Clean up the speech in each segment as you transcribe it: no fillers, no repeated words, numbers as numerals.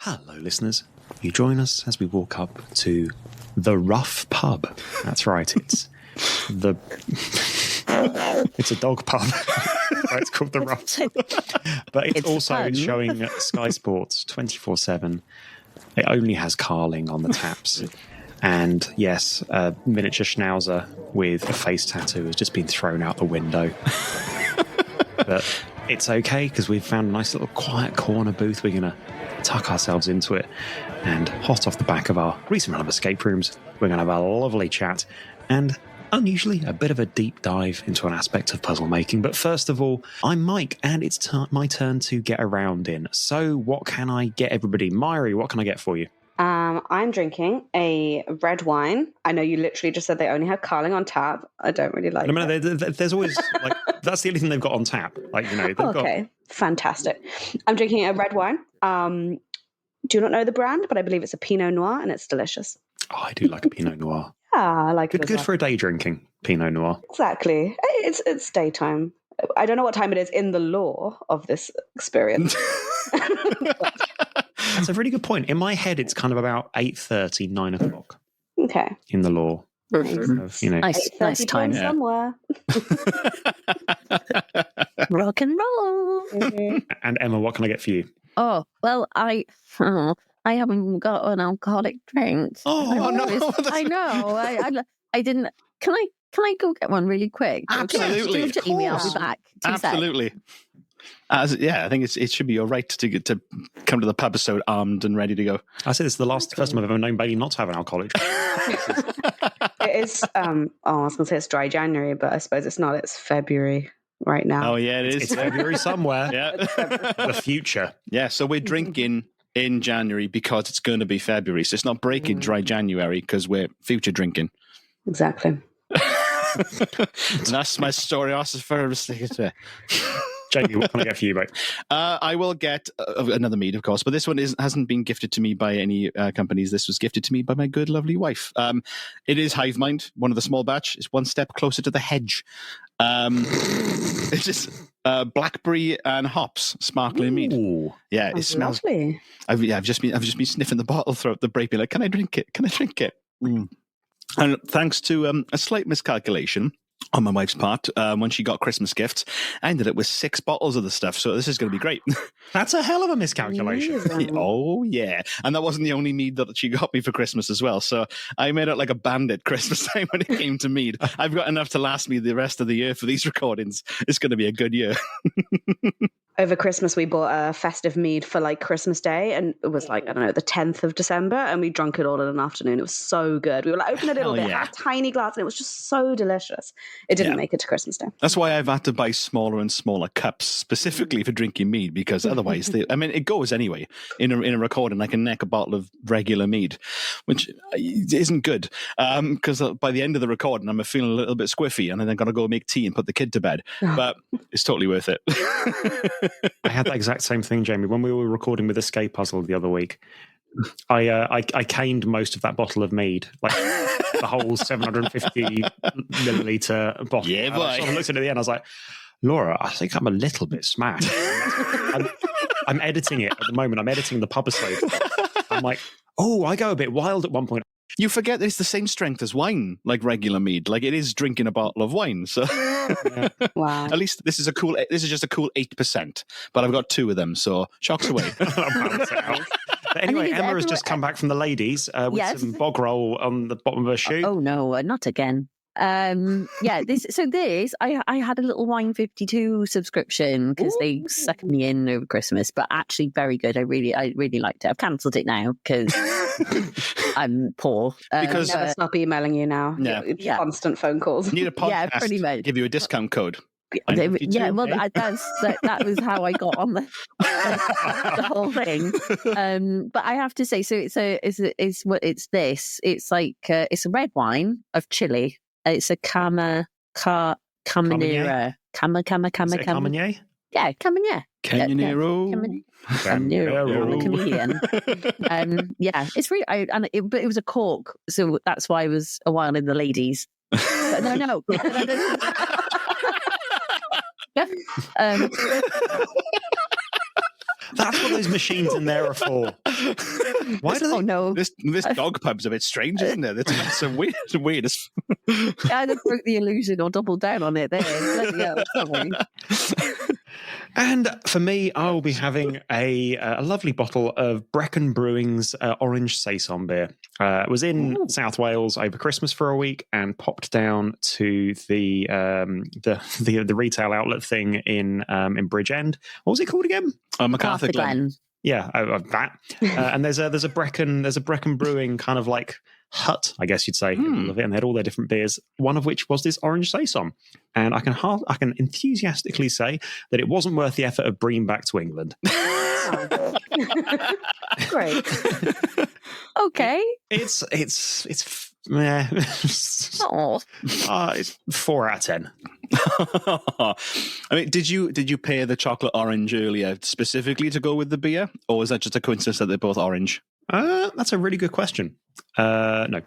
Hello, listeners. You join us as we walk up to the Rough Pub. That's right, it's the... it's a dog pub. So it's called the Rough Pub. But it's also showing Sky Sports 24/7. It only has carling on the taps. And yes, a miniature schnauzer with a face tattoo has just been thrown out the window. But it's okay, because we've found a nice little quiet corner booth. We're going to tuck ourselves into it, and hot off the back of our recent run of escape rooms, we're going to have a lovely chat and unusually a bit of a deep dive into an aspect of puzzle making. But first of all, I'm Mike, and it's my turn to get around in. So what can I get everybody? Mairi, what can I get for you? I'm drinking a red wine. I know you literally just said they only have carling on tap. I don't really like it. There's always, like, that's the only thing they've got on tap. Like, you know, they've got... Fantastic. I'm drinking a red wine. Do not know the brand, but I believe it's a Pinot Noir, and it's delicious. Oh, I do like a Pinot Noir. Yeah, I like it. Good for a day drinking, Pinot Noir. Exactly. It's daytime. I don't know what time it is in the law of this experience. That's a really good point. In my head, it's kind of about 8:30, 9 o'clock. Okay. In the law. Nice. You know. Nice time. Somewhere. Rock and roll. Mm-hmm. And Emma, what can I get for you? Oh, well, I haven't got an alcoholic drink. Oh, no. I know. I didn't. Can I go get one really quick? Absolutely. Just email me back. Absolutely. I think it should be your right to come to the pub so armed and ready to go. I say this is the first time I've ever known Bailey not to have an alcoholic drink. It is, I was going to say it's dry January, but I suppose it's not. It's February right now. Oh, yeah, it is. It's February somewhere. Yeah. The future. Yeah, so we're drinking in January because it's going to be February. So it's not breaking dry January because we're future drinking. Exactly. And that's my story. Also, for Jamie, what can I get for you, mate? I will get another mead, of course, but this one hasn't been gifted to me by any companies. This was gifted to me by my good, lovely wife. It is Hive Mind, one of the small batch. It's one step closer to the hedge. It's just blackberry and hops, sparkling mead. Yeah, it smells lovely. I've just been sniffing the bottle throughout the break, being like, "Can I drink it? Can I drink it?" And thanks to a slight miscalculation on my wife's part, when she got Christmas gifts, I ended up with 6 bottles of the stuff. So this is going to be great. That's a hell of a miscalculation. Oh, yeah. And that wasn't the only mead that she got me for Christmas as well. So I made it like a bandit Christmas time when it came to mead. I've got enough to last me the rest of the year for these recordings. It's going to be a good year. Over Christmas, we bought a festive mead for like Christmas Day, and it was like, I don't know, the 10th of December, and we drank it all in an afternoon. It was so good. We were like, open a little bit, had a tiny glass, and it was just so delicious. It didn't make it to Christmas Day. That's why I've had to buy smaller and smaller cups specifically for drinking mead, because otherwise, it goes anyway. In a recording, I can neck a bottle of regular mead, which isn't good, because by the end of the recording, I'm feeling a little bit squiffy, and then I'm going to go make tea and put the kid to bed. But it's totally worth it. I had that exact same thing, Jamie. When we were recording with Escape Puzzle the other week, I caned most of that bottle of mead, like the whole 750 milliliter bottle. Yeah, boy. I looked at it at the end, I was like, Laura, I think I'm a little bit smashed. I'm editing it at the moment. I'm editing the pub episode. I'm like, I go a bit wild at one point. You forget that it's the same strength as wine, like regular mead. Like it is drinking a bottle of wine. So, wow. At least this is just a cool 8%. But I've got 2 of them, so shocks away. But anyway, Emma has just come back from the ladies with some bog roll on the bottom of her shoe. Oh no, not again. I had a little Wine 52 subscription because they sucked me in over Christmas, but actually very good. I really liked it. I've cancelled it now because I'm poor. Because never stop emailing you now. Yeah. Constant phone calls. You need a podcast. Yeah, pretty much. Give you a discount code. That was how I got on the whole thing. But I have to say, so it's this. It's like it's a red wine of Chile. It's a Caminera. Caminera? Caminera. Yeah, Caminera. Caminero. Caminero. I'm a comedian. It's really. But it was a cork, so that's why I was a while in the ladies. But no. That's what those machines in there are for. Why do they? Oh no! This dog pub's a bit strange, isn't it? It's some weird. Either broke the illusion or doubled down on it. There, bloody hell, sorry. And for me, I will be having a lovely bottle of Brecon Brewing's orange saison beer. It was in South Wales over Christmas for a week, and popped down to the retail outlet thing in Bridgend. What was it called again? MacArthur Glen. Yeah, that. And there's a Brecon Brewing kind of like hut, I guess you'd say, of it, and they had all their different beers. One of which was this orange saison, and I can enthusiastically say that it wasn't worth the effort of bringing back to England. Great. Okay. It's meh. Oh. It's 4 out of 10. I mean, did you pair the chocolate orange earlier specifically to go with the beer, or was that just a coincidence that they're both orange? That's a really good question. No.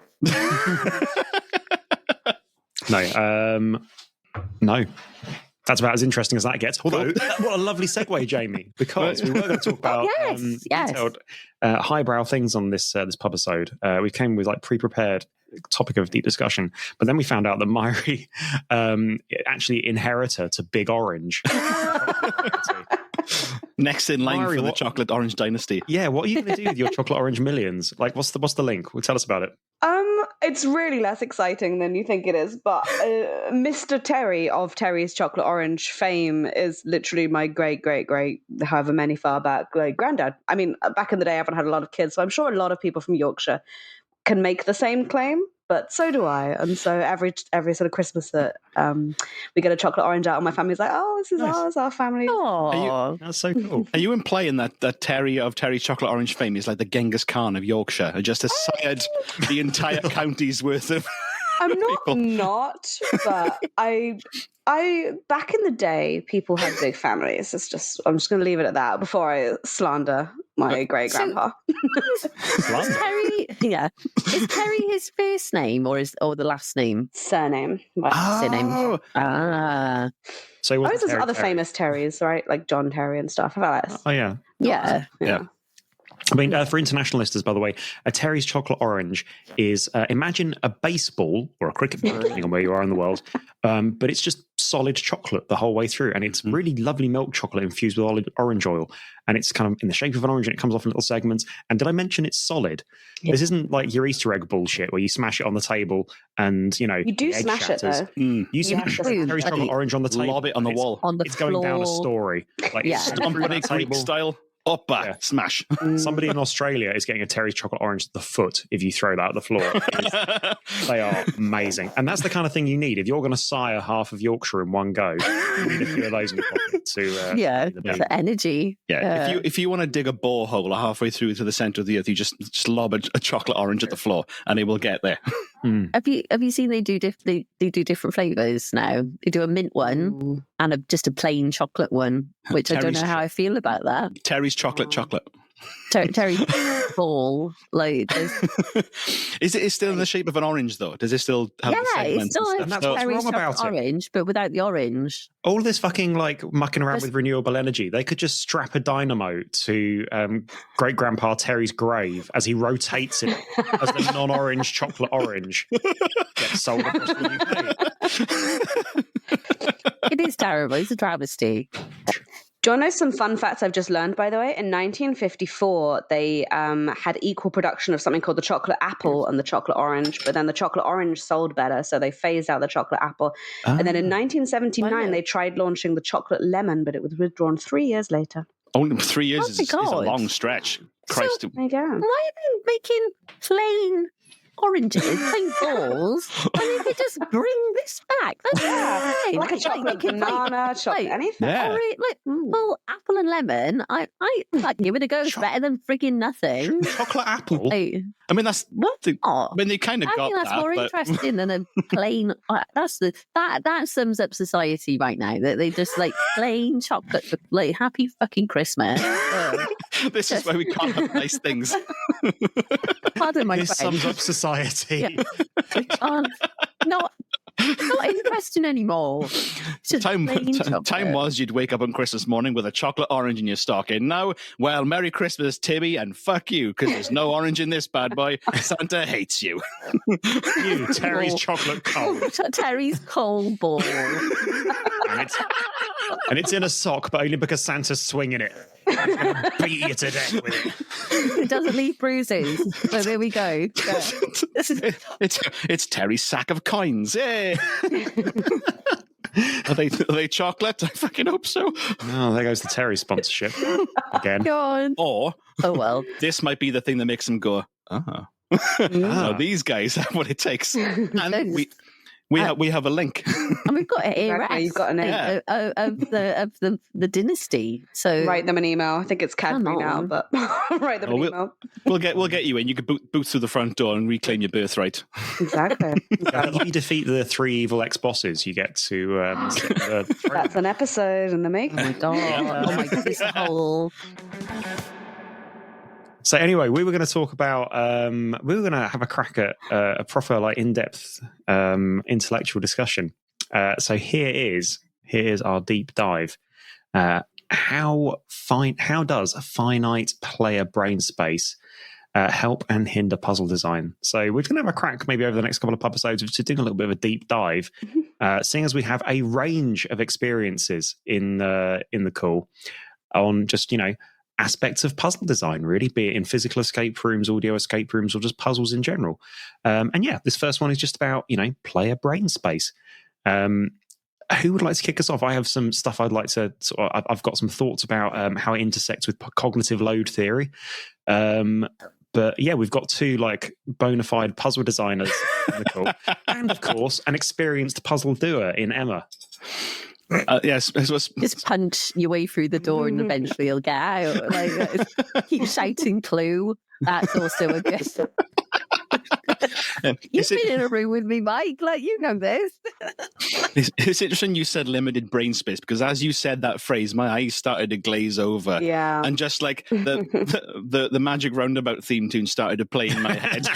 No. That's about as interesting as that gets. Although, what a lovely segue, Jamie, because we were going to talk about detailed, highbrow things on this pub episode. We came with like pre-prepared topic of deep discussion, but then we found out that Mairi actually inheritor to Big Orange. Next in line Mairi, for the chocolate orange dynasty. Yeah, what are you going to do with your chocolate orange millions? Like, what's the link? Well, tell us about it. It's really less exciting than you think it is, but Mr. Terry of Terry's Chocolate Orange fame is literally my great, however many far back, granddad. I mean, back in the day, I haven't had a lot of kids, so I'm sure a lot of people from Yorkshire can make the same claim, but so do I. And so every sort of Christmas that we get a chocolate orange out, and my family's like, "Oh, this is ours, our family." Oh, That's so cool. Are you implying that Terry of Terry's Chocolate Orange fame is like the Genghis Khan of Yorkshire, who just has sired the entire county's worth of? I'm not, but I back in the day, people had big families. I'm just going to leave it at that before I slander my great grandpa. Is Terry his first name or the last name? Surname. Surname. Ah. So there's other famous Terrys, right? Like John Terry and stuff. Oh yeah. Yeah. I mean, for international listeners, by the way, a Terry's Chocolate Orange is, imagine a baseball or a cricket ball, depending on where you are in the world, but it's just solid chocolate the whole way through. And it's really lovely milk chocolate infused with orange oil. And it's kind of in the shape of an orange and it comes off in little segments. And did I mention it's solid? Yeah. This isn't like your Easter egg bullshit where you smash it on the table and, you know. You do smash shatters. It, though. You smash Terry's Chocolate Orange on the table. Lob it on the wall. On the it's floor. Going down a story. Like, stomp on it Greek style. Up, back, smash. Somebody in Australia is getting a Terry's Chocolate Orange at the foot if you throw that at the floor. They are amazing. And that's the kind of thing you need. If you're going to sire half of Yorkshire in one go, you need a few of those in your pocket to... for energy. Yeah, if you want to dig a borehole halfway through to the centre of the earth, you just lob a chocolate orange at the floor and it will get there. Have you seen they do different flavours now? They do a mint one and just a plain chocolate one, which I don't know how I feel about that. Terry's chocolate. Terry ball, like is it still in the shape of an orange though? Does it still have the segments? It's still and that's what's wrong about orange, but without the orange. All this fucking like mucking around with renewable energy. They could just strap a dynamo to great grandpa Terry's grave as he rotates it as the non-orange chocolate orange gets sold across the UK. It is terrible. It's a travesty. Do you want to know some fun facts I've just learned, by the way? In 1954, they had equal production of something called the chocolate apple and the chocolate orange, but then the chocolate orange sold better, so they phased out the chocolate apple. And then in 1979, they tried launching the chocolate lemon, but it was withdrawn 3 years later. Only 3 years is a long stretch. Christ. There you go. Why are they making plain oranges, plain balls, and they could just bring this back? That's fine. Like a chocolate banana, chocolate anything. Yeah. Well, apple and lemon, I like give it a go. It's better than frigging nothing. Chocolate apple? I mean, that's what? I mean, they kind of got that's that. more interesting than a plain. That sums up society right now. That they just like plain chocolate, for, like happy fucking Christmas. This is why we can't have nice things. Pardon my This French. sums up society. Yeah. Not interesting question anymore. It's just Time plain chocolate. was you'd wake up on Christmas morning with a chocolate orange in your stocking. Now, well, Merry Christmas, Timmy, and fuck you, because there's no orange in this bad boy. Santa hates you. You, Terry's chocolate coal. Terry's coal ball. And it's in a sock, but only because Santa's swinging it. He's going to beat you to death with it. It doesn't leave bruises. So there we go. It's Terry's sack of coins. Yay! Are they chocolate? I fucking hope so. Oh, there goes the Terry sponsorship again. God. Or, oh well, this might be the thing that makes them go, oh, these guys have what it takes. And we have a link. And we've got it here. Exactly, you've got a name. Of the dynasty. So write them an email. I think it's Cadbury now, but write them an email. We'll get you in. You could boot through the front door and reclaim your birthright. Exactly. If you defeat the 3 evil ex-bosses, you get to sit in the throne. That's an episode in the making. oh my god! Oh my god! This whole. So anyway, we were going to talk about, we were going to have a crack at a proper, like, in-depth intellectual discussion. So here is our deep dive. How does a finite player brain space help and hinder puzzle design? So we're going to have a crack maybe over the next couple of episodes to doing a little bit of a deep dive, seeing as we have a range of experiences in the call on just, aspects of puzzle design, really, be it in physical escape rooms, audio escape rooms, or just puzzles in general. And yeah, this first one is just about, player brain space. Who would like to kick us off? I have some stuff I'd like to. I've got some thoughts about how it intersects with cognitive load theory. But yeah, we've got 2 like bona fide puzzle designers in the call, and of course, an experienced puzzle doer in Emma. Yes, just punch your way through the door and eventually you'll get out. Like, keep shouting clue. That's also a good. You've been in a room with me, Mike. Like, you know this. It's interesting you said limited brain space, because as you said that phrase, my eyes started to glaze over. Yeah. And just like the Magic Roundabout theme tune started to play in my head.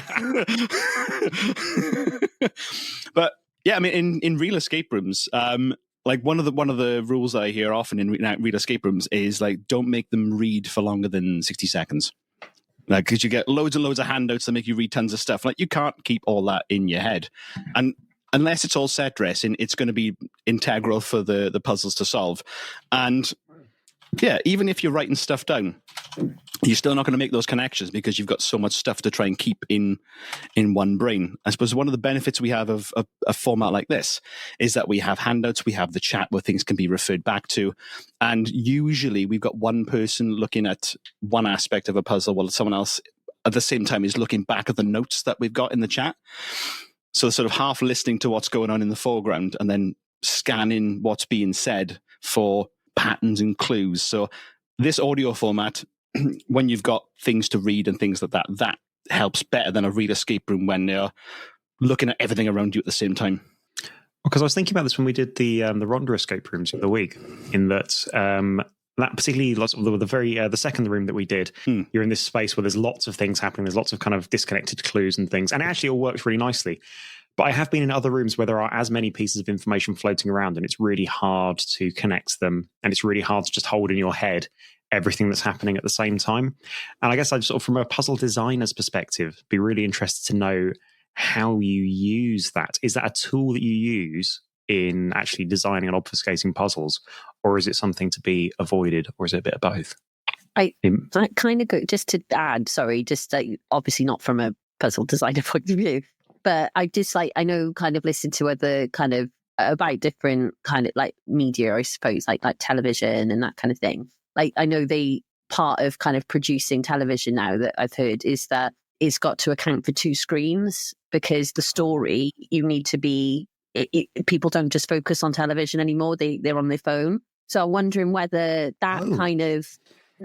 But yeah, I mean, in real escape rooms, like one of the rules that I hear often in real escape rooms is like, don't make them read for longer than 60 seconds. Like, because you get loads and loads of handouts that make you read tons of stuff. Like, you can't keep all that in your head. And unless it's all set dressing, it's going to be integral for the puzzles to solve. And yeah, even if you're writing stuff down, you're still not going to make those connections because you've got so much stuff to try and keep in one brain. I suppose one of the benefits we have of a format like this is that we have handouts, we have the chat where things can be referred back to, and usually we've got one person looking at one aspect of a puzzle while someone else at the same time is looking back at the notes that we've got in the chat. So sort of half listening to what's going on in the foreground and then scanning what's being said for patterns and clues. So this audio format, when you've got things to read and things like that helps better than a real escape room when they're looking at everything around you at the same time. Because I was thinking about this when we did the Rhonda escape rooms of the week, in that that particularly the second room that we did, you're in this space where there's lots of things happening, there's lots of kind of disconnected clues and things, and it actually all works really nicely. But I have been in other rooms where there are as many pieces of information floating around, and it's really hard to connect them, and it's really hard to just hold in your head everything that's happening at the same time. And I guess I just sort of, from a puzzle designer's perspective, be really interested to know how you use that. Is that a tool that you use in actually designing and obfuscating puzzles, or is it something to be avoided, or is it a bit of both? I kind of go, just to add, sorry, just obviously not from a puzzle designer point of view, but I just I know kind of listen to other kind of about different kind of like media, I suppose, like television and that kind of thing. Like, I know part of kind of producing television now that I've heard is that it's got to account for 2 screens, because the story, you need to be, people don't just focus on television anymore, they're on their phone. So I'm wondering whether that kind of,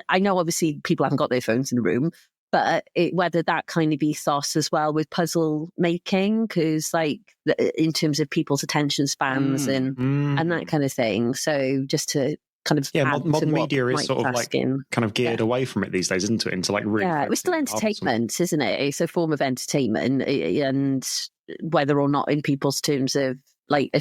I know obviously people haven't got their phones in the room, but whether that kind of ethos as well with puzzle making, because like in terms of people's attention spans and that kind of thing. So just to kind of modern media is sort of asking. Like kind of geared away from it these days, isn't it? Into like really, it's still entertainment, isn't it? It's a form of entertainment, and whether or not in people's terms of like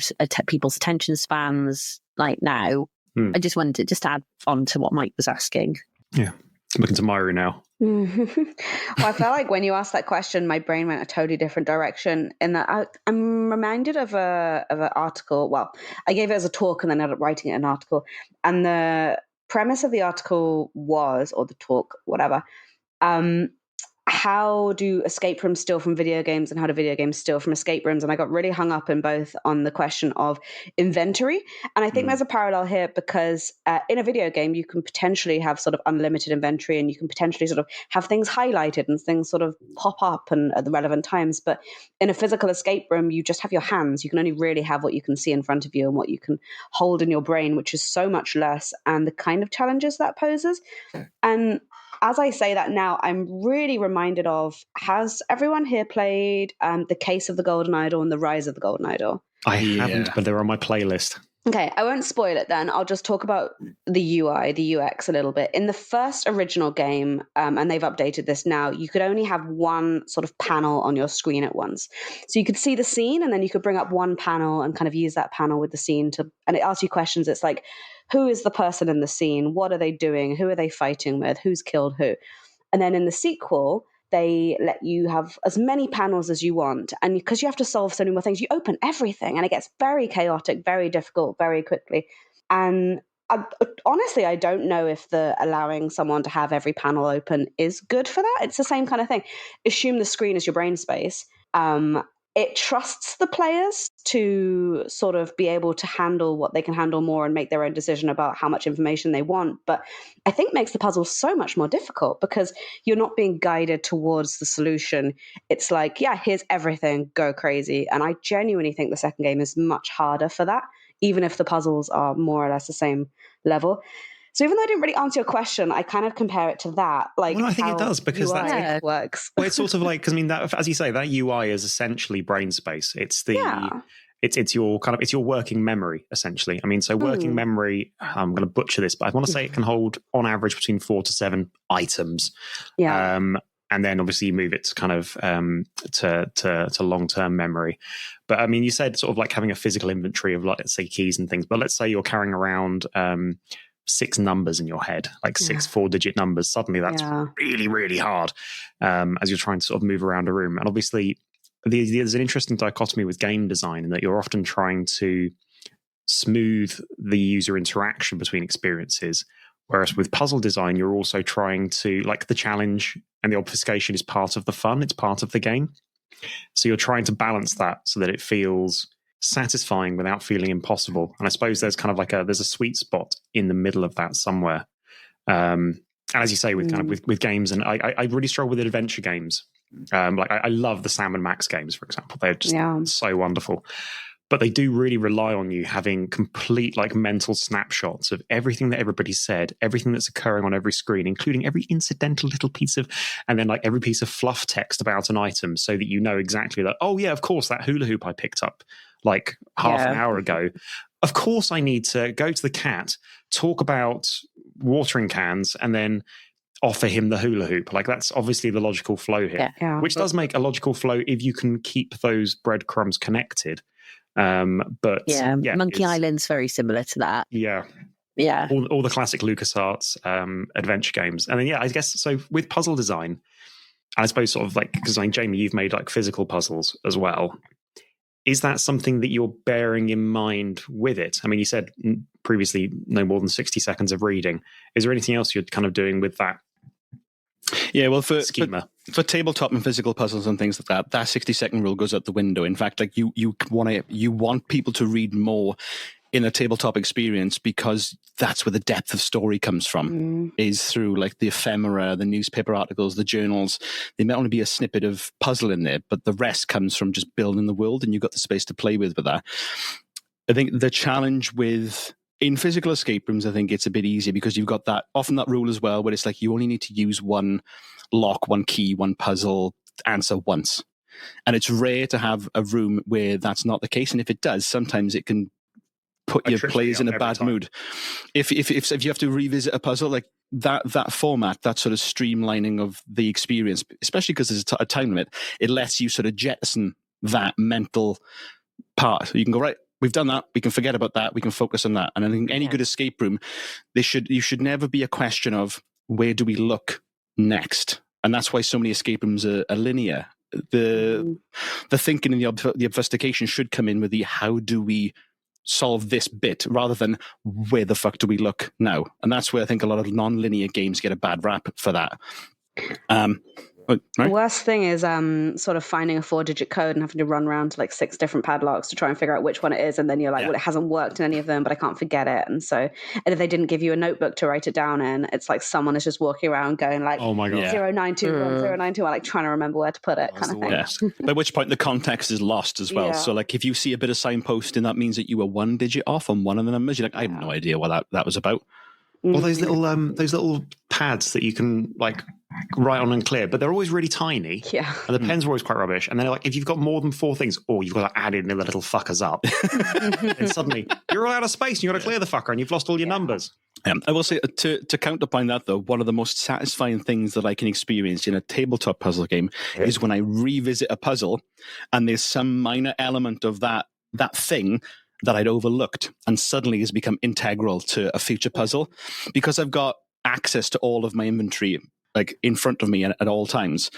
people's attention spans like now. I just wanted to add on to what Mike was asking. Yeah. I'm looking to Mairi now. Well, I felt like when you asked that question, my brain went a totally different direction. In that, I'm reminded of an article. Well, I gave it as a talk and then ended up writing it in an article. And the premise of the article was, or the talk, whatever, how do escape rooms steal from video games and how do video games steal from escape rooms? And I got really hung up in both on the question of inventory. And I think there's a parallel here because in a video game, you can potentially have sort of unlimited inventory and you can potentially sort of have things highlighted and things sort of pop up and at the relevant times. But in a physical escape room, you just have your hands. You can only really have what you can see in front of you and what you can hold in your brain, which is so much less, and the kind of challenges that poses. And as I say that now, I'm really reminded of, has everyone here played The Case of the Golden Idol and The Rise of the Golden Idol? I haven't, but they're on my playlist. Okay, I won't spoil it then. I'll just talk about the UI, the UX a little bit. In the first original game, and they've updated this now, you could only have one sort of panel on your screen at once. So you could see the scene and then you could bring up one panel and kind of use that panel with the scene and it asks you questions. It's like, who is the person in the scene? What are they doing? Who are they fighting with? Who's killed who? And then in the sequel, they let you have as many panels as you want. And because you have to solve so many more things, you open everything and it gets very chaotic, very difficult, very quickly. And honestly, I don't know if the allowing someone to have every panel open is good for that. It's the same kind of thing. Assume the screen is your brain space. It trusts the players to sort of be able to handle what they can handle more and make their own decision about how much information they want. But I think makes the puzzle so much more difficult because you're not being guided towards the solution. It's like, yeah, here's everything, go crazy. And I genuinely think the second game is much harder for that, even if the puzzles are more or less the same level. So even though I didn't really answer your question, I kind of compare it to that. Like, well, I think it does because that works. Well, it's sort of like, because I mean, that, as you say, that UI is essentially brain space. It's it's your kind of, it's your working memory essentially. I mean, so working memory, I'm going to butcher this, but I want to say it can hold on average between 4 to 7 items. Yeah. And then obviously you move it to kind of to long-term memory. But I mean, you said sort of like having a physical inventory of, like, let's say keys and things. But let's say you're carrying around 6 numbers in your head, like 6 4-digit numbers. Suddenly that's really, really hard as you're trying to sort of move around a room. And obviously there's an interesting dichotomy with game design in that you're often trying to smooth the user interaction between experiences. Whereas with puzzle design, you're also trying to, like, the challenge and the obfuscation is part of the fun. It's part of the game. So you're trying to balance that so that it feels satisfying without feeling impossible. And I suppose there's kind of there's a sweet spot in the middle of that somewhere. And as you say, with kind of with games, and I really struggle with adventure games. I love the Sam and Max games, for example. They're just so wonderful. But they do really rely on you having complete, like, mental snapshots of everything that everybody said, everything that's occurring on every screen, including every incidental little piece of, and then like every piece of fluff text about an item, so that you know exactly that, oh yeah, of course, that hula hoop I picked up like half an hour ago. Of course I need to go to the cat, talk about watering cans, and then offer him the hula hoop. Like, that's obviously the logical flow here, which does make a logical flow if you can keep those breadcrumbs connected. But Monkey Island's very similar to that. All the classic LucasArts adventure games. And then I guess so with puzzle design, I suppose sort of like, because Jamie, you've made like physical puzzles as well. Is that something that you're bearing in mind with it? I mean, you said previously no more than 60 seconds of reading. Is there anything else you're kind of doing with that? Yeah, well, for tabletop and physical puzzles and things like that 60-second rule goes out the window. In fact, like you want people to read more in a tabletop experience, because that's where the depth of story comes from, is through like the ephemera, the newspaper articles, the journals. There might only be a snippet of puzzle in there, but the rest comes from just building the world, and you've got the space to play with that. I think the challenge in physical escape rooms, I think it's a bit easier because you've got that rule as well, where it's like you only need to use one lock, one key, one puzzle, answer once. And it's rare to have a room where that's not the case. And if it does, sometimes it can put your players in a bad mood. If you have to revisit a puzzle, like that format, that sort of streamlining of the experience, especially because there's a time limit, it lets you sort of jettison that mental part. You can go, right, we've done that. We can forget about that. We can focus on that. And I think any good escape room, you should never be a question of where do we look next. And that's why so many escape rooms are linear. The thinking and the investigation should come in with the how do we solve this bit rather than where the fuck do we look now. And that's where I think a lot of non-linear games get a bad rap for that. Right? The worst thing is sort of finding a 4-digit code and having to run around to like 6 different padlocks to try and figure out which one it is, and then you're like, well, it hasn't worked in any of them, but I can't forget it. And if they didn't give you a notebook to write it down in, it's like someone is just walking around going like, oh my god, 0921, 0921, like trying to remember where to put it, kind of thing. Yeah. By which point the context is lost as well. So like if you see a bit of signposting, that means that you were 1 digit off on one of the numbers. You're like, I have no idea what that was about. Well, those little pads that you can like write on and clear, but they're always really tiny. Yeah. And the pens are always quite rubbish. And then like if you've got more than 4 things, you've got to add in the little fuckers up. And suddenly you're all out of space and you've got to clear the fucker and you've lost all your numbers. I will say to counterpoint that though, one of the most satisfying things that I can experience in a tabletop puzzle game is when I revisit a puzzle and there's some minor element of that thing that I'd overlooked and suddenly has become integral to a future puzzle because I've got access to all of my inventory like in front of me at all times.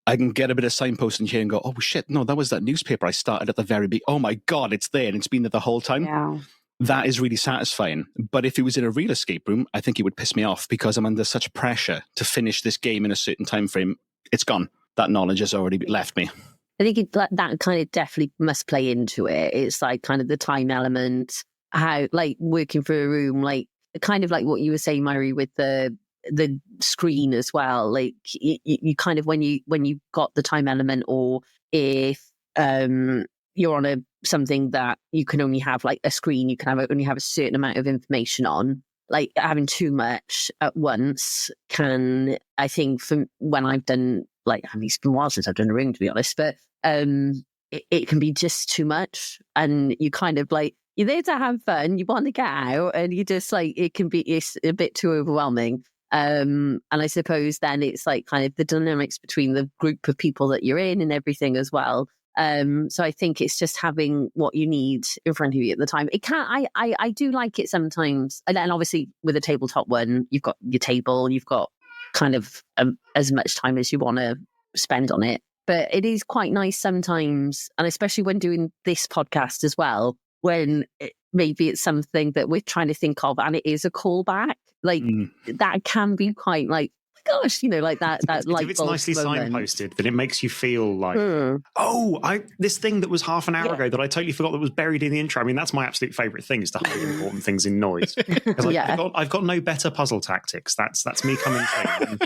I can get a bit of signposting here and go, oh shit, no, that was that newspaper I started at the very beginning. Oh my God, it's there and it's been there the whole time. Yeah. That is really satisfying. But if it was in a real escape room, I think it would piss me off because I'm under such pressure to finish this game in a certain time frame. It's gone. That knowledge has already left me. I think that kind of definitely must play into it. It's like kind of the time element, how like working for a room, like kind of like what you were saying, Mairi, with the screen as well. Like you kind of when you got the time element, or if you're on something that you can only have like a screen, you can only have a certain amount of information on. Like having too much at once can, I think, from when I've done, like, I mean, it's been a while since I've done a room, to be honest, but it can be just too much. And you kind of like, you're there to have fun, you want to get out, and you just like, it's a bit too overwhelming. And I suppose then it's like kind of the dynamics between the group of people that you're in and everything as well. So I think it's just having what you need in front of you at the time. It can, I do like it sometimes. And then obviously with a tabletop one, you've got your table, you've got kind of as much time as you want to spend on it. But it is quite nice sometimes, and especially when doing this podcast as well, when maybe it's something that we're trying to think of and it is a callback, like that can be quite like, gosh, you know, like that if it's nicely signposted, then it makes you feel like, this thing that was half an hour ago that I totally forgot that was buried in the intro. I mean, that's my absolute favourite thing, is to hide important things in noise. Because I've got no better puzzle tactics. That's me coming clean.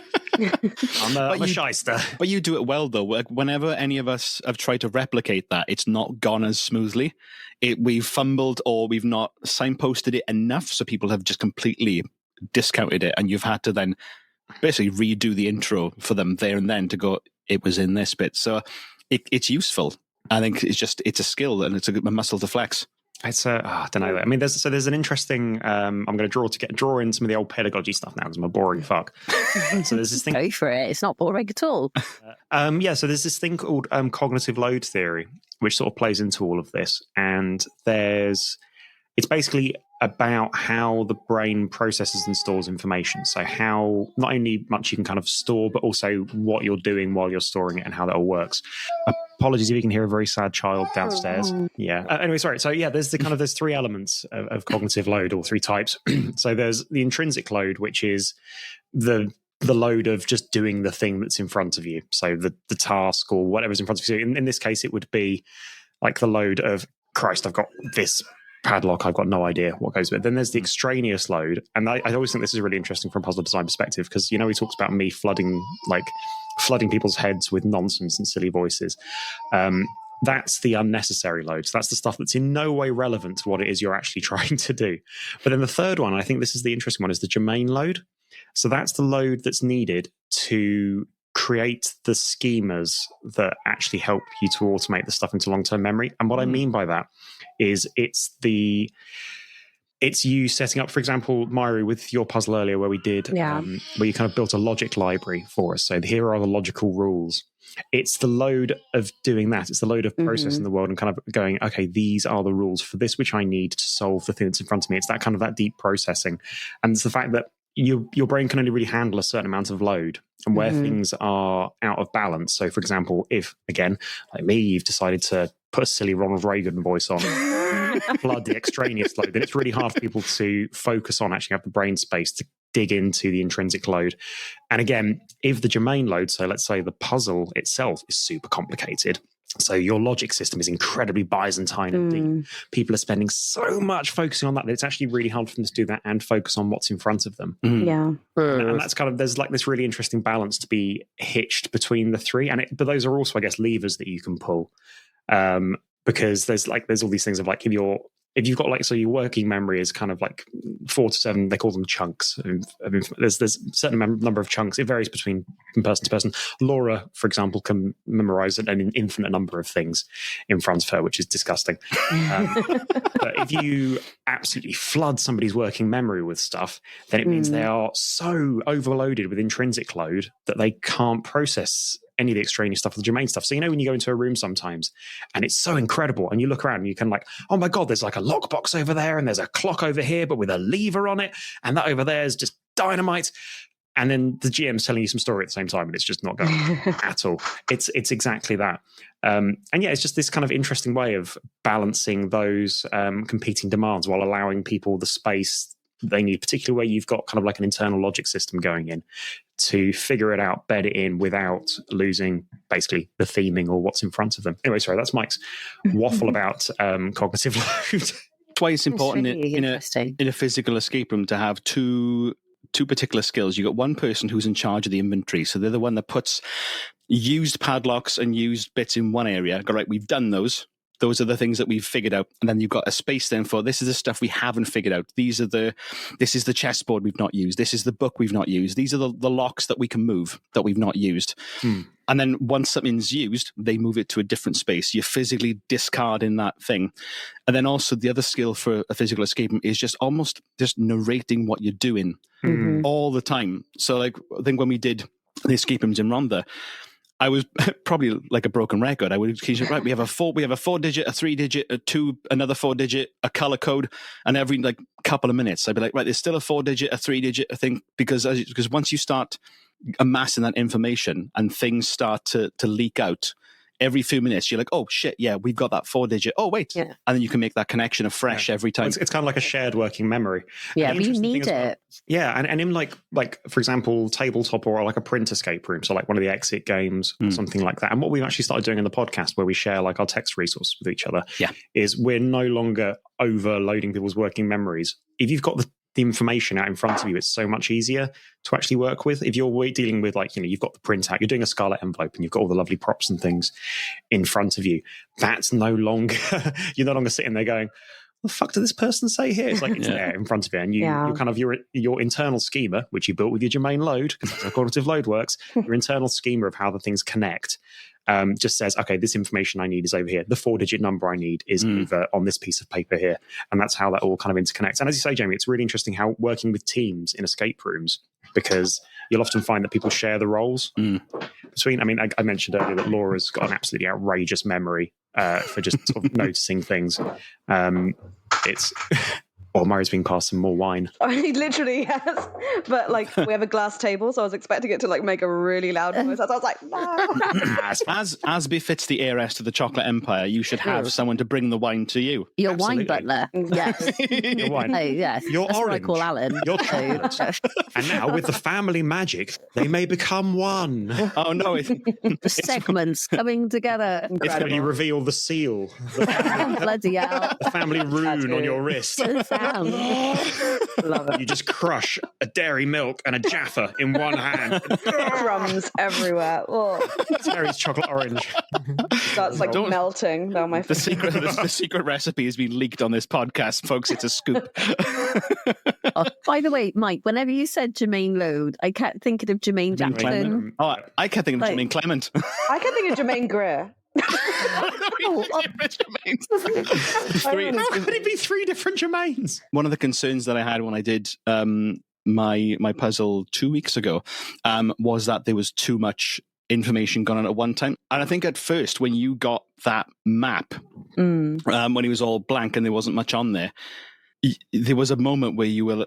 I'm a shyster. But you do it well, though. Whenever any of us have tried to replicate that, it's not gone as smoothly. We've fumbled, or we've not signposted it enough, so people have just completely discounted it, and you've had to then basically redo the intro for them there and then to go, it was in this bit. So it's useful. I think it's a skill and it's a muscle to flex. It's I don't know. I mean, there's an interesting. I'm going to draw in some of the old pedagogy stuff now because I'm a boring fuck. So there's this thing. Go for it. It's not boring at all. So there's this thing called cognitive load theory, which sort of plays into all of this, and it's basically about how the brain processes and stores information. So how not only much you can kind of store, but also what you're doing while you're storing it and how that all works. Apologies if you can hear a very sad child downstairs. Yeah. Anyway, sorry. So yeah, there's 3 elements of cognitive load, or 3 types. So there's the intrinsic load, which is the load of just doing the thing that's in front of you. So the task or whatever's in front of you. In this case, it would be like the load of, Christ, I've got this padlock, I've got no idea what goes with it. Then there's the extraneous load, and I always think this is really interesting from a puzzle design perspective, because he talks about me flooding people's heads with nonsense and silly voices. That's the unnecessary load. So that's the stuff that's in no way relevant to what it is you're actually trying to do. But then the third one, I think this is the interesting one, is the germane load. So that's the load that's needed to create the schemas that actually help you to automate the stuff into long-term memory. And what I mean by that is it's the it's you setting up, for example, Mairi, with your puzzle earlier where we did, where you kind of built a logic library for us. So here are the logical rules. It's the load of doing that. It's the load of processing the world and kind of going, okay, these are the rules for this, which I need to solve the thing that's in front of me. It's that kind of that deep processing. And it's the fact that your brain can only really handle a certain amount of load, and where things are out of balance. So, for example, if, again, like me, you've decided to put a silly Ronald Reagan voice on, flood the extraneous load, then it's really hard for people to focus on actually have the brain space to dig into the intrinsic load. And again, if the germane load, so let's say the puzzle itself is super complicated, so your logic system is incredibly Byzantine and deep, people are spending so much focusing on that it's actually really hard for them to do that and focus on what's in front of them. Yeah. And that's kind of, there's like this really interesting balance to be hitched between the three. But those are also, I guess, levers that you can pull. Because there's all these things of like, if you've got like, so your working memory is kind of like 4 to 7, they call them chunks. There's a certain number of chunks. It varies from person to person. Laura, for example, can memorize an infinite number of things in front of her, which is disgusting. But if you absolutely flood somebody's working memory with stuff, then it means they are so overloaded with intrinsic load that they can't process any of the extraneous stuff, the germane stuff. So, when you go into a room sometimes and it's so incredible and you look around and you can like, oh my God, there's like a lockbox over there and there's a clock over here, but with a lever on it. And that over there is just dynamite. And then the GM's telling you some story at the same time and it's just not going at all. It's exactly that. And yeah, it's just this kind of interesting way of balancing those competing demands while allowing people the space they need, particularly where you've got kind of like an internal logic system going in, to figure it out, bed it in without losing basically the theming or what's in front of them. Anyway, sorry, that's Mike's waffle about cognitive load. That's why it's important really in a physical escape room to have two particular skills. You got one person who's in charge of the inventory, so they're the one that puts used padlocks and used bits in one area. Go, right, we've done those. Those are the things that we've figured out. And then you've got a space then for, this is the stuff we haven't figured out. This is the chessboard we've not used. This is the book we've not used. These are the locks that we can move that we've not used. And then once something's used, they move it to a different space. You're physically discarding that thing. And then also the other skill for a physical escape room is just almost just narrating what you're doing all the time. So like, I think when we did the escape rooms in Rhondda, I was probably like a broken record. I would say, right, we have a 4-digit, a 3-digit, a 2, another 4-digit, a color code, and every like couple of minutes, I'd be like, right, there's still a 4-digit, a 3-digit, I think, because once you start amassing that information and things start to leak out, every few minutes, you're like, oh shit, yeah, we've got that 4-digit. Oh wait, and then you can make that connection afresh every time. It's kind of like a shared working memory. Yeah, we need it. Yeah, and in like for example, tabletop or like a print escape room, so like one of the exit games or something like that. And what we've actually started doing in the podcast, where we share like our text resources with each other, is we're no longer overloading people's working memories. If you've got the information out in front of you, it's so much easier to actually work with. If you're dealing with like, you've got the printout, you're doing a scarlet envelope and you've got all the lovely props and things in front of you, that's no longer, you're no longer sitting there going, what the fuck did this person say here? It's like, it's there in front of you. And you're kind of your internal schema, which you built with your germane load, because that's how cognitive load works, your internal schema of how the things connect just says, okay, this information I need is over here. The 4-digit number I need is over on this piece of paper here. And that's how that all kind of interconnects. And as you say, Jamie, it's really interesting how working with teams in escape rooms, because you'll often find that people share the roles between, I mentioned earlier that Laura's got an absolutely outrageous memory for just sort of noticing things. It's... Or Mari's been passed some more wine. He literally has. But like, we have a glass table, so I was expecting it to like make a really loud noise. I was like, no. As befits the heiress to the chocolate empire, you should have someone to bring the wine to you. Your wine butler. Yes. Your wine. Oh, yes. Your That's orange. what I call Alan. Your chocolate. And now with the family magic, they may become one. Oh no. The segments coming together. It's when you reveal the seal. Bloody hell. The family rune on your wrist. Love it. You just crush a dairy milk and a Jaffa in one hand. Crumbs everywhere. Oh. Terry's chocolate orange. That's like melting down my face. The secret recipe has been leaked on this podcast, folks. It's a scoop. By the way, Mike, whenever you said Jermaine Load, I kept thinking of Jermaine Jackson. I kept thinking of Jermaine Clement. I kept thinking of Jermaine Greer. How could it be 3 different Jermaines? One of the concerns that I had when I did my puzzle 2 weeks ago was that there was too much information going on at one time. And I think at first, when you got that map, when it was all blank and there wasn't much on there, there was a moment where you were,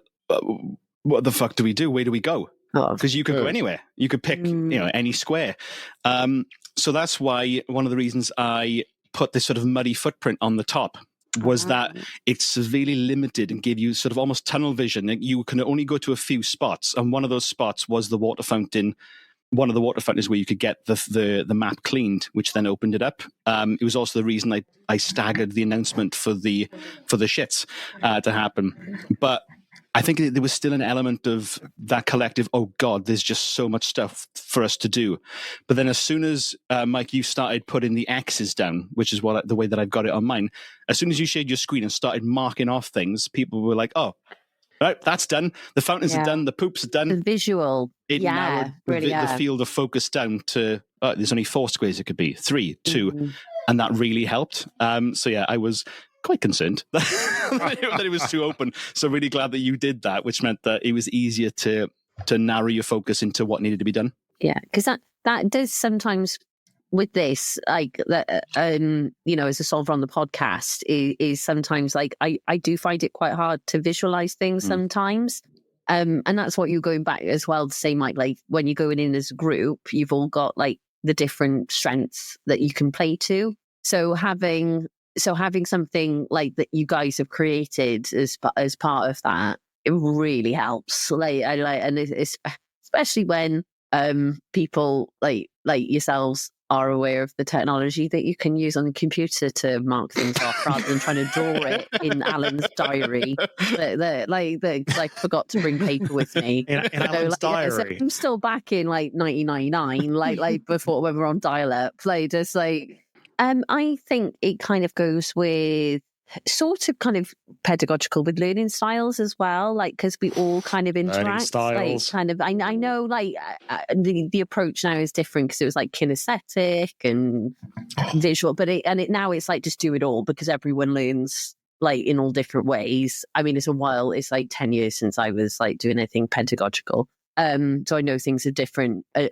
what the fuck do we do? Where do we go? Because you could go anywhere. You could pick, any square. So that's why one of the reasons I put this sort of muddy footprint on the top was that it's severely limited and gave you sort of almost tunnel vision. You can only go to a few spots. And one of those spots was the water fountain. One of the water fountains where you could get the map cleaned, which then opened it up. It was also the reason I staggered the announcement for the shits to happen. But I think there was still an element of that collective, oh God, there's just so much stuff for us to do. But then as soon as, Mike, you started putting the X's down, which is the way that I've got it on mine, as soon as you shared your screen and started marking off things, people were like, oh, right, that's done. The fountains are done. The poops are done. The visual. It narrowed the field of focus down to, there's only 4 squares it could be, 3, 2. And that really helped. So yeah, I was quite concerned that it was too open. So really glad that you did that, which meant that it was easier to narrow your focus into what needed to be done. Yeah, because that does sometimes with this, like, as a solver on the podcast, is sometimes like I do find it quite hard to visualize things sometimes. And that's what you're going back as well to say, Mike, like when you're going in as a group, you've all got like the different strengths that you can play to. So having something like that you guys have created as part of that, it really helps. And it's, especially when people like yourselves are aware of the technology that you can use on the computer to mark things off rather than trying to draw it in Alan's diary. I forgot to bring paper with me. In Alan's diary. So I'm still back in like 1999, like before when we were on dial-up. I think it kind of goes with sort of kind of pedagogical with learning styles as well, like because we all kind of interact. Like, kind of, I know, like the approach now is different because it was like kinesthetic and visual, but now it's like just do it all because everyone learns like in all different ways. I mean, it's like 10 years since I was like doing anything pedagogical. So I know things are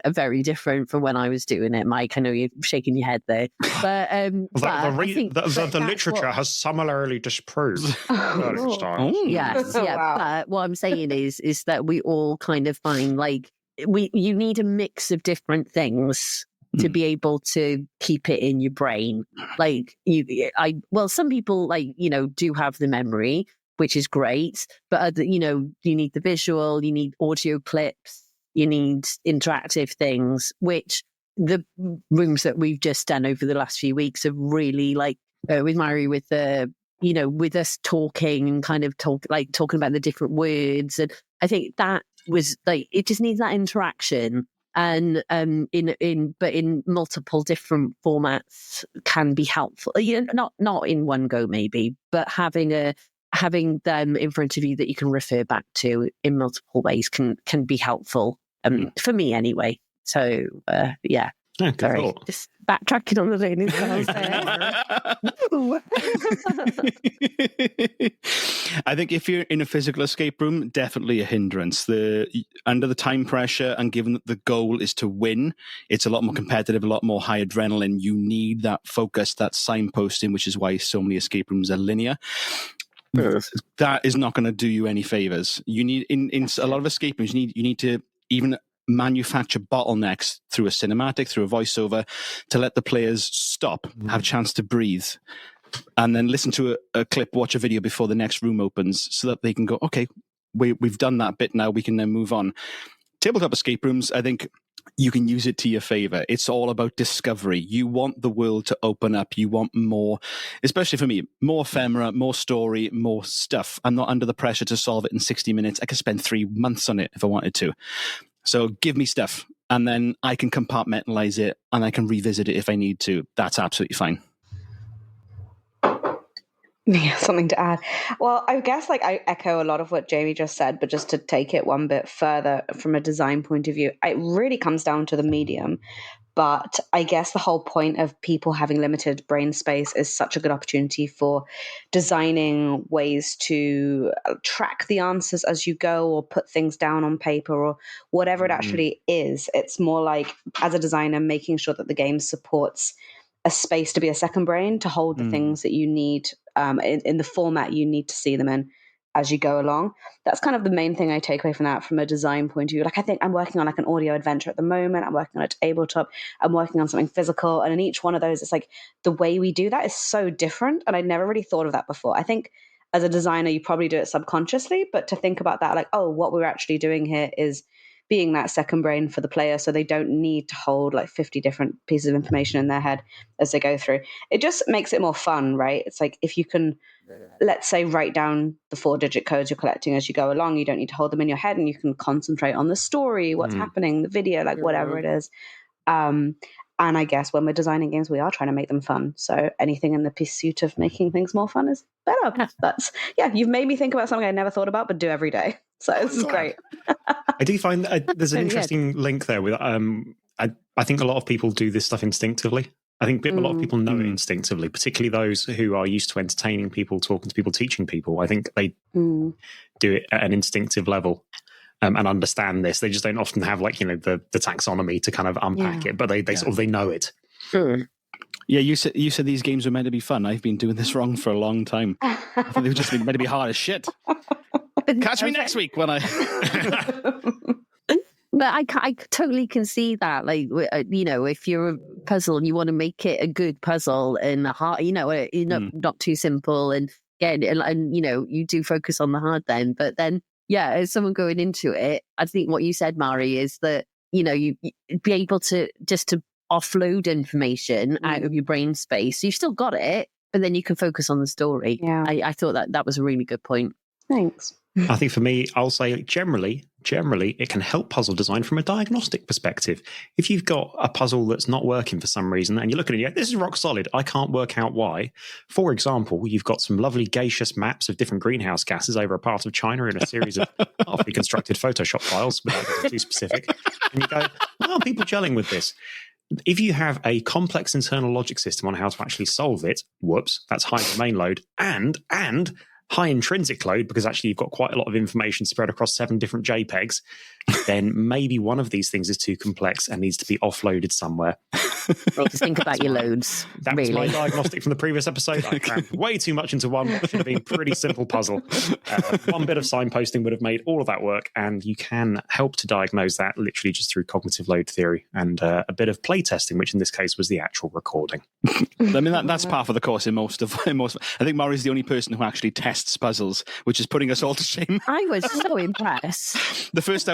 very different from when I was doing it. Mike, I know you're shaking your head there, but the literature has summarily disproved. Yes, wow. But what I'm saying is that we all kind of find like you need a mix of different things to be able to keep it in your brain. Like some people do have the memory, which is great, but you need the visual, you need audio clips, you need interactive things, which the rooms that we've just done over the last few weeks have really with Mairi, with us talking and kind of talking about the different words, and I think that was it just needs that interaction, and in multiple different formats can be helpful. Not in one go maybe, but having them in front of you that you can refer back to in multiple ways can be helpful, for me anyway. So yeah. Sorry, just backtracking on the learning styles there. I think if you're in a physical escape room, definitely a hindrance. Under the time pressure and given that the goal is to win, it's a lot more competitive, a lot more high adrenaline. You need that focus, that signposting, which is why so many escape rooms are linear. That is not going to do you any favors. You need in a lot of escape rooms, you need to even manufacture bottlenecks through a cinematic, through a voiceover, to let the players stop, have a chance to breathe, and then listen to a clip, watch a video before the next room opens, so that they can go, okay, we've done that bit now, we can then move on. Tabletop escape rooms, I think you can use it to your favor. It's all about discovery. You want the world to open up. You want more, especially for me, more ephemera, more story, more stuff. I'm not under the pressure to solve it in 60 minutes. I could spend 3 months on it if I wanted to. So give me stuff, and then I can compartmentalize it, and I can revisit it if I need to. That's absolutely fine. Yeah, something to add. Well, I guess I echo a lot of what Jamie just said, but just to take it one bit further from a design point of view, it really comes down to the medium. But I guess the whole point of people having limited brain space is such a good opportunity for designing ways to track the answers as you go, or put things down on paper, or whatever it actually is. It's more like, as a designer, making sure that the game supports a space to be a second brain, to hold the things that you need in the format you need to see them in as you go along. That's kind of the main thing I take away from that, from a design point of view. Like, I think I'm working on like an audio adventure at the moment. I'm working on a tabletop. I'm working on something physical. And in each one of those, it's like the way we do that is so different. And I'd never really thought of that before. I think as a designer, you probably do it subconsciously, but to think about that, like, oh, what we're actually doing here is being that second brain for the player, so they don't need to hold like 50 different pieces of information in their head as they go through. It just makes it more fun, right? It's like, if you can, let's say, write down the 4-digit codes you're collecting as you go along, you don't need to hold them in your head, and you can concentrate on the story, what's happening, the video, like whatever it is. And I guess when we're designing games, we are trying to make them fun. So anything in the pursuit of making things more fun is better. That's, you've made me think about something I never thought about, but do every day. So this is great. I do find there's an interesting link there with, I think a lot of people do this stuff instinctively. I think a lot of people know it instinctively, particularly those who are used to entertaining people, talking to people, teaching people. I think they do it at an instinctive level. And understand this. They just don't often have, like, the taxonomy to kind of unpack it, but they sort of, they know it. Yeah, you said these games were meant to be fun. I've been doing this wrong for a long time. I thought they were just meant to be hard as shit. Catch me next week when I. But I totally can see that. Like, if you're a puzzle and you want to make it a good puzzle and hard, not too simple, and you do focus on the hard then. But then, as someone going into it, I think what you said, Mairi, is that you be able to offload information out of your brain space. So you've still got it, but then you can focus on the story. Yeah, I thought that was a really good point. Thanks. I think for me, I'll say generally, it can help puzzle design from a diagnostic perspective. If you've got a puzzle that's not working for some reason, and you look at it, this is rock solid, I can't work out why. For example, you've got some lovely gaseous maps of different greenhouse gases over a part of China in a series of halfly constructed Photoshop files, without getting too specific. And you go, why aren't people gelling with this? If you have a complex internal logic system on how to actually solve it, whoops, that's high domain load, and high intrinsic load, because actually you've got quite a lot of information spread across 7 different JPEGs, then maybe one of these things is too complex and needs to be offloaded somewhere. Just think about your loads. That was my diagnostic from the previous episode. I crammed way too much into one. It should have been a pretty simple puzzle. One bit of signposting would have made all of that work, and you can help to diagnose that literally just through cognitive load theory and a bit of playtesting, which in this case was the actual recording. I mean, that's part of the course in most. I think Mairi's the only person who actually tests puzzles, which is putting us all to shame. I was so impressed. The first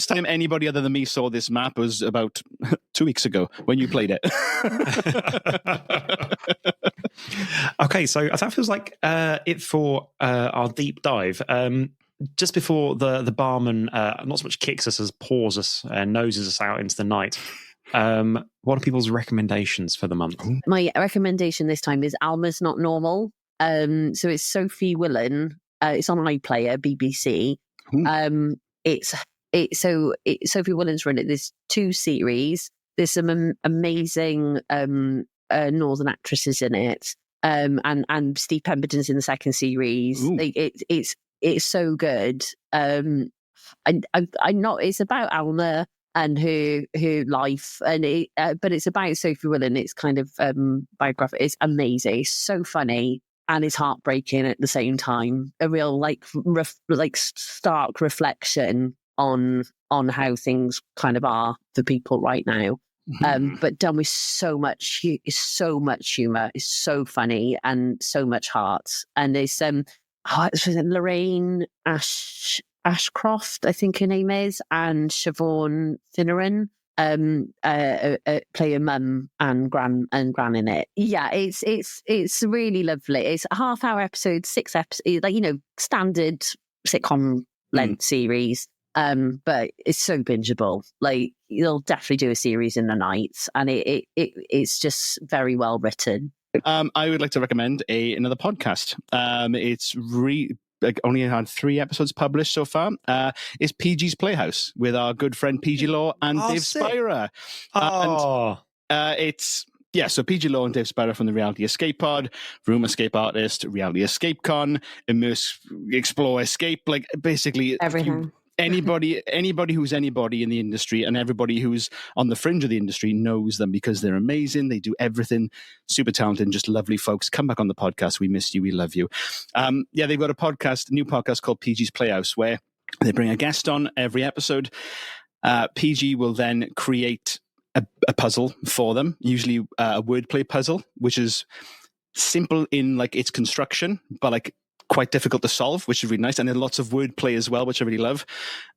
time anybody other than me saw this map was about 2 weeks ago when you played it. Okay, so that feels like it for our deep dive. Just before the barman not so much kicks us as paws us and noses us out into the night, what are people's recommendations for the month? My recommendation this time is Alma's Not Normal. So it's Sophie Willan. It's on iPlayer, BBC. Sophie Willan's run it. There's 2 series. There's some amazing Northern actresses in it, and Steve Pemberton's in the second series. It's so good. It's about Alma and her life, and but it's about Sophie Willan. It's kind of biographic. It's amazing. It's so funny. And it's heartbreaking at the same time. A real stark reflection on how things kind of are for people right now. But done with so much humor. It's so funny and so much heart. And it's Lorraine Ashcroft, I think her name is, and Siobhan Finneran. Play a mum and gran in it. Yeah, it's really lovely. It's a half-hour episode, 6 episodes, standard sitcom length series. But it's so bingeable. Like, you'll definitely do a series in the night, and it's just very well written. I would like to recommend another podcast. It's only had 3 episodes published so far, is PG's Playhouse with our good friend PG Law and Dave sick. Spira. Oh, So PG Law and Dave Spira from the Reality Escape Pod, Room Escape Artist, Reality Escape Con, Immerse, Explore, Escape, like basically Everything. Anybody who's anybody in the industry and everybody who's on the fringe of the industry knows them because they're amazing. They do everything, super talented, and just lovely folks. Come back on the podcast. We missed you. We love you. They've got a new podcast called PG's Playhouse where they bring a guest on every episode. PG will then create a puzzle for them, usually a wordplay puzzle, which is simple in like its construction, but like quite difficult to solve, which is really nice. And then lots of wordplay as well, which I really love.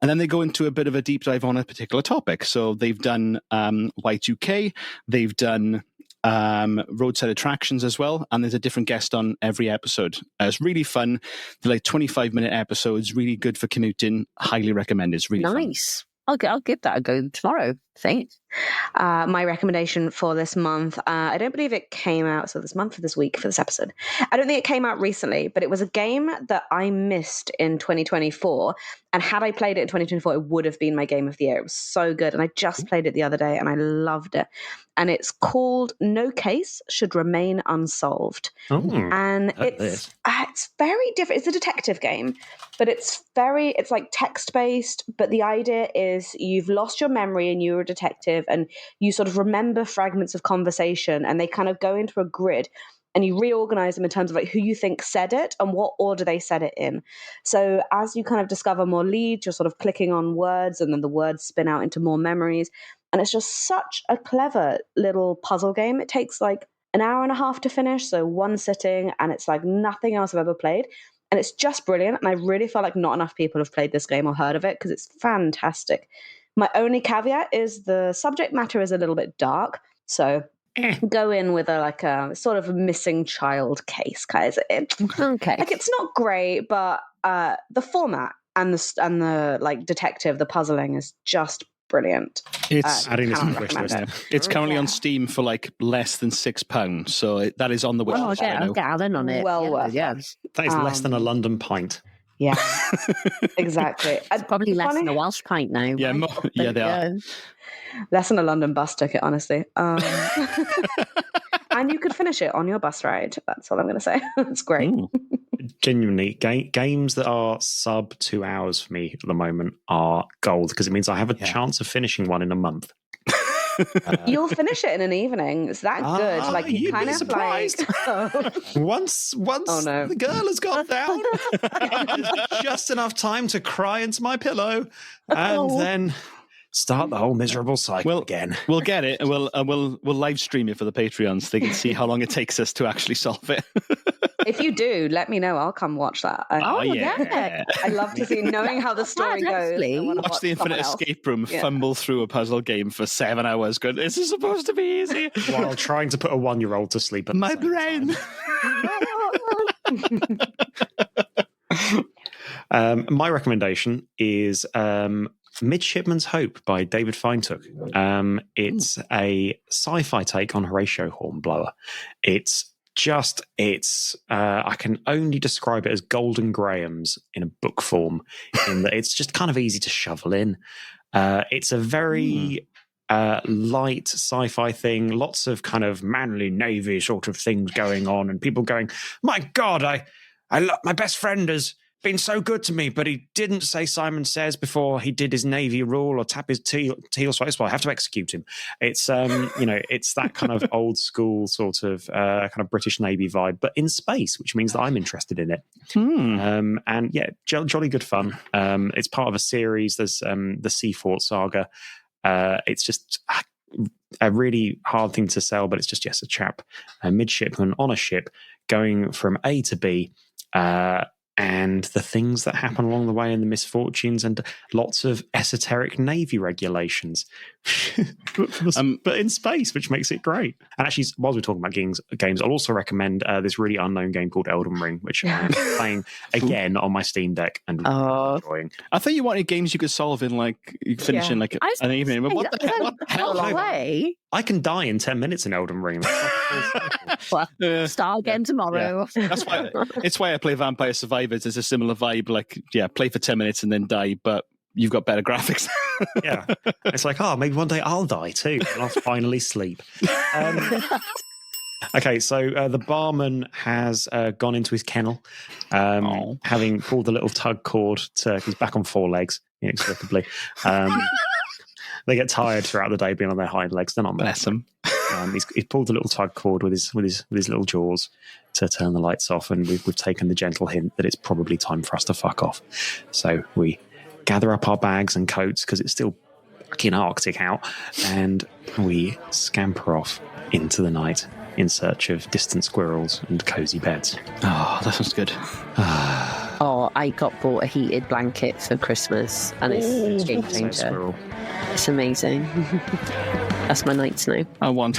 And then they go into a bit of a deep dive on a particular topic. So they've done Y2K, they've done roadside attractions as well. And there's a different guest on every episode. It's really fun. They're like 25-minute episodes, really good for commuting. Highly recommended. It's really nice. Fun. I'll give that a go tomorrow, I think. My recommendation for this month, I don't believe it came out, so this month or this week for this episode. I don't think it came out recently, but it was a game that I missed in 2024. And had I played it in 2024, it would have been my game of the year. It was so good. And I just played it the other day and I loved it. And it's called No Case Should Remain Unsolved. And it's very different. It's a detective game, but it's like text-based. But the idea is you've lost your memory and you're a detective and you sort of remember fragments of conversation and they kind of go into a grid and you reorganize them in terms of like who you think said it and what order they said it in. So as you kind of discover more leads, you're sort of clicking on words and then the words spin out into more memories. And it's just such a clever little puzzle game. It takes like an hour and a half to finish, so one sitting, and it's like nothing else I've ever played. And it's just brilliant. And I really feel like not enough people have played this game or heard of it because it's fantastic. My only caveat is the subject matter is a little bit dark. So go in with a sort of a missing child case. Okay. Like it's not great, but the format and the like detective, the puzzling is just brilliant. It's adding this to the wish list. It's currently on Steam for like less than £6, so that is on the wish list. I'll get Alan on it. Well worth it. That is less than a London pint. Yeah, exactly. It's probably less than a Welsh pint now. Yeah, they are. Less than a London bus ticket, honestly. And you could finish it on your bus ride. That's all I'm going to say. It's great. Genuinely, games that are sub 2 hours for me at the moment are gold because it means I have a chance of finishing one in a month. You'll finish it in an evening. It's that good. Like you kind of surprised. Once the girl has got down, just enough time to cry into my pillow, and then start the whole miserable cycle again. We'll get it. We'll live stream it for the Patreons so they can see how long it takes us to actually solve it. If you do, let me know. I'll come watch that. Yeah. I love to see knowing how the story goes. Watch the Infinite Escape Room fumble through a puzzle game for 7 hours. Good. This is supposed to be easy. While trying to put a 1-year-old to sleep at my brain. My recommendation is Midshipman's Hope by David Feintuch. It's a sci-fi take on Horatio Hornblower. I can only describe it as Golden Grahams in a book form, in that it's just kind of easy to shovel in. It's a very light sci-fi thing, lots of kind of manly navy sort of things going on, and people going, my God, my best friend has been so good to me, but he didn't say Simon Says before he did his navy rule or tap his teal swipe, so I have to execute him. It's it's that kind of old school sort of kind of British Navy vibe, but in space, which means that I'm interested in it. And yeah, jolly good fun. It's part of a series. There's the Seafort saga. It's just a really hard thing to sell, but it's just a chap, a midshipman on a ship going from A to B. And the things that happen along the way and the misfortunes and lots of esoteric Navy regulations. But in space, which makes it great. And actually, while we're talking about games, I'll also recommend this really unknown game called Elden Ring, which I'm playing again on my Steam Deck and enjoying. I thought you wanted games you could solve in like, you finish in like an evening. But what the hell? I can die in 10 minutes in Elden Ring. Well, start again tomorrow. Yeah. It's why I play Vampire Survivors. It's a similar vibe. Like, play for 10 minutes and then die, but you've got better graphics. Yeah. It's like, maybe one day I'll die too, and I'll finally sleep. Okay, so the barman has gone into his kennel, having pulled the little tug cord. He's back on 4 legs, inexplicably. They get tired throughout the day being on their hind legs. They're not Bless them. He's pulled the little tug cord with his little jaws to turn the lights off, and we've taken the gentle hint that it's probably time for us to fuck off. So we gather up our bags and coats because it's still fucking Arctic out, and we scamper off into the night in search of distant squirrels and cozy beds. Oh, that sounds good. Oh, I got bought a heated blanket for Christmas, and it's a game changer. It's amazing. That's my nights now. I want.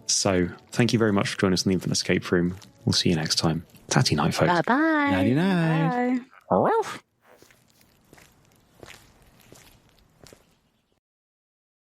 So, thank you very much for joining us in the Infinite Escape Room. We'll see you next time. Tatty night, folks. Bye-bye. Nighty night. Bye.